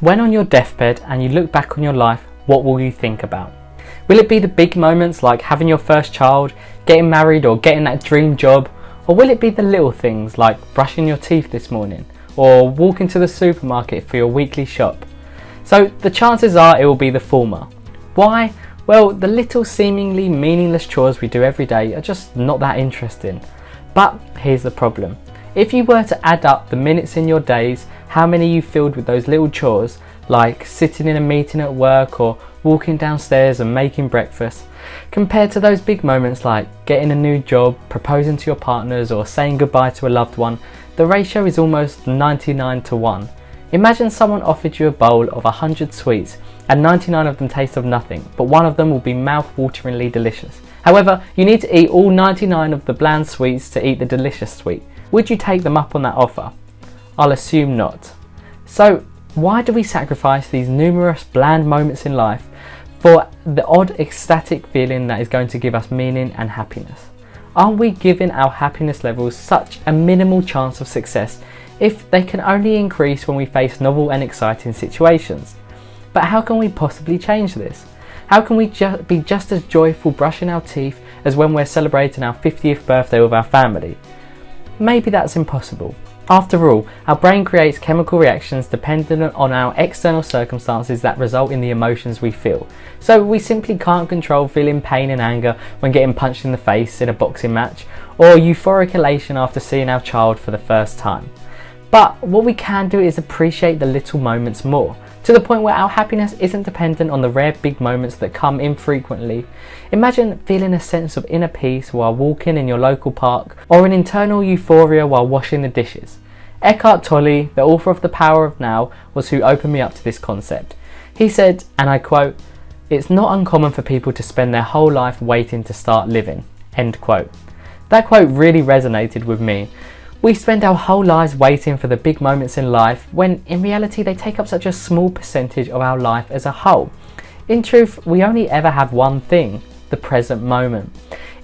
When on your deathbed and you look back on your life, what will you think about? Will it be the big moments like having your first child, getting married or getting that dream job? Or will it be the little things like brushing your teeth this morning or walking to the supermarket for your weekly shop? So the chances are it will be the former. Why? Well, the little seemingly meaningless chores we do every day are just not that interesting. But here's the problem. If you were to add up the minutes in your days, how many you filled with those little chores, like sitting in a meeting at work or walking downstairs and making breakfast, compared to those big moments like getting a new job, proposing to your partners or saying goodbye to a loved one, the ratio is almost 99-1. Imagine someone offered you a bowl of 100 sweets and 99 of them taste of nothing, but one of them will be mouth-wateringly delicious. However, you need to eat all 99 of the bland sweets to eat the delicious sweet. Would you take them up on that offer? I'll assume not. So, why do we sacrifice these numerous bland moments in life for the odd ecstatic feeling that is going to give us meaning and happiness? Aren't we giving our happiness levels such a minimal chance of success if they can only increase when we face novel and exciting situations? But how can we possibly change this? How can we be just as joyful brushing our teeth as when we're celebrating our 50th birthday with our family? Maybe that's impossible. After all, our brain creates chemical reactions dependent on our external circumstances that result in the emotions we feel. So we simply can't control feeling pain and anger when getting punched in the face in a boxing match, or euphoric elation after seeing our child for the first time. But what we can do is appreciate the little moments more, to the point where our happiness isn't dependent on the rare big moments that come infrequently. Imagine feeling a sense of inner peace while walking in your local park, or an internal euphoria while washing the dishes. Eckhart Tolle, the author of The Power of Now, was who opened me up to this concept. He said, and I quote, "It's not uncommon for people to spend their whole life waiting to start living." End quote. That quote really resonated with me. We spend our whole lives waiting for the big moments in life when in reality they take up such a small percentage of our life as a whole. In truth, we only ever have one thing, the present moment.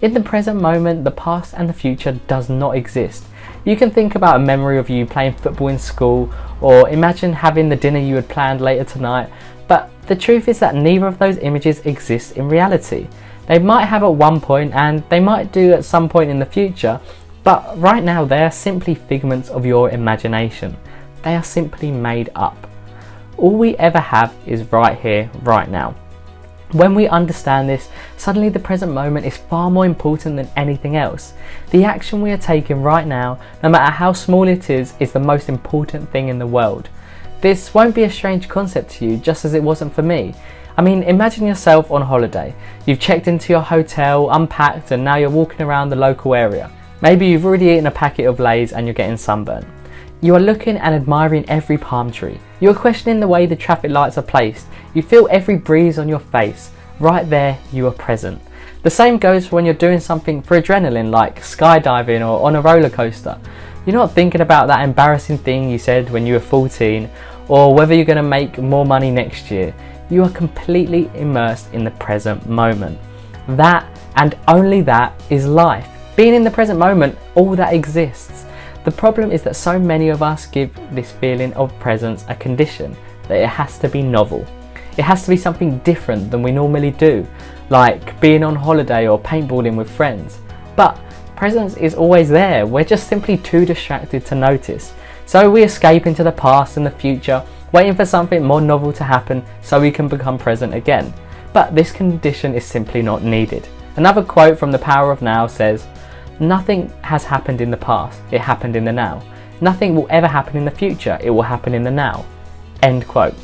In the present moment, the past and the future does not exist. You can think about a memory of you playing football in school, or imagine having the dinner you had planned later tonight, but the truth is that neither of those images exist in reality. They might have at one point and they might do at some point in the future, but right now they are simply figments of your imagination. They are simply made up. All we ever have is right here, right now. When we understand this, suddenly the present moment is far more important than anything else. The action we are taking right now, no matter how small it is the most important thing in the world. This won't be a strange concept to you, just as it wasn't for me. I mean, imagine yourself on holiday. You've checked into your hotel, unpacked, and now you're walking around the local area. Maybe you've already eaten a packet of Lay's and you're getting sunburned. You are looking and admiring every palm tree. You are questioning the way the traffic lights are placed. You feel every breeze on your face. Right there, you are present. The same goes for when you're doing something for adrenaline like skydiving or on a roller coaster. You're not thinking about that embarrassing thing you said when you were 14 or whether you're going to make more money next year. You are completely immersed in the present moment. That and only that is life. Being in the present moment, all that exists. The problem is that so many of us give this feeling of presence a condition, that it has to be novel. It has to be something different than we normally do, like being on holiday or paintballing with friends. But presence is always there, we're just simply too distracted to notice. So we escape into the past and the future, waiting for something more novel to happen so we can become present again. But this condition is simply not needed. Another quote from The Power of Now says, "Nothing has happened in the past, it happened in the now. Nothing will ever happen in the future, it will happen in the now." End quote.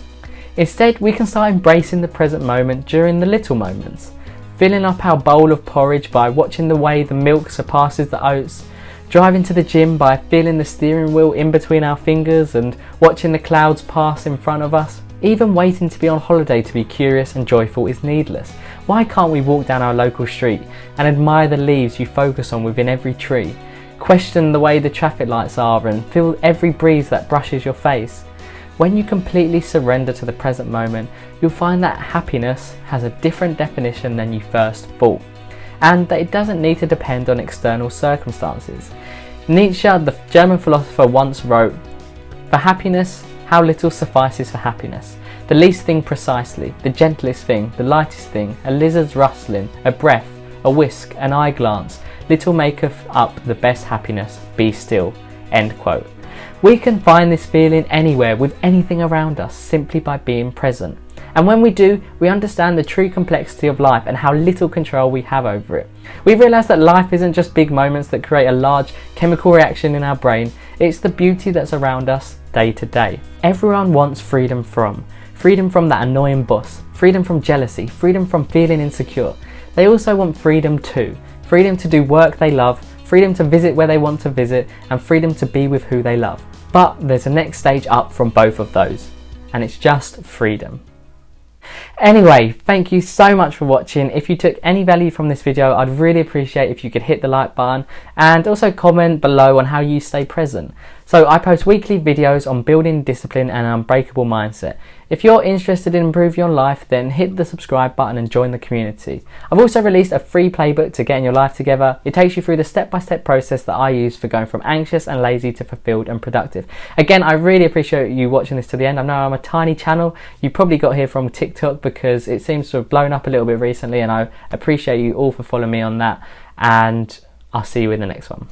Instead, we can start embracing the present moment during the little moments. Filling up our bowl of porridge by watching the way the milk surpasses the oats. Driving to the gym by feeling the steering wheel in between our fingers and watching the clouds pass in front of us. Even waiting to be on holiday to be curious and joyful is needless. Why can't we walk down our local street and admire the leaves you focus on within every tree? Question the way the traffic lights are and feel every breeze that brushes your face. When you completely surrender to the present moment, you'll find that happiness has a different definition than you first thought, and that it doesn't need to depend on external circumstances. Nietzsche, the German philosopher, once wrote, "For happiness, How little suffices for happiness. The least thing precisely, the gentlest thing, the lightest thing, a lizard's rustling, a breath, a whisk, an eye glance, little maketh up the best happiness, be still." End quote. We can find this feeling anywhere with anything around us simply by being present. And when we do, we understand the true complexity of life and how little control we have over it. We realise that life isn't just big moments that create a large chemical reaction in our brain, it's the beauty that's around us day to day. Everyone wants freedom from that annoying boss, freedom from jealousy, freedom from feeling insecure. They also want freedom too. Freedom to do work they love, freedom to visit where they want to visit, and freedom to be with who they love. But there's a next stage up from both of those, and it's just freedom. Anyway, thank you so much for watching. If you took any value from this video, I'd really appreciate if you could hit the like button and also comment below on how you stay present. So I post weekly videos on building discipline and an unbreakable mindset. If you're interested in improving your life, then hit the subscribe button and join the community. I've also released a free playbook to getting your life together. It takes you through the step-by-step process that I use for going from anxious and lazy to fulfilled and productive. Again, I really appreciate you watching this to the end. I know I'm a tiny channel. You probably got here from TikTok because it seems to have blown up a little bit recently, and I appreciate you all for following me on that, and I'll see you in the next one.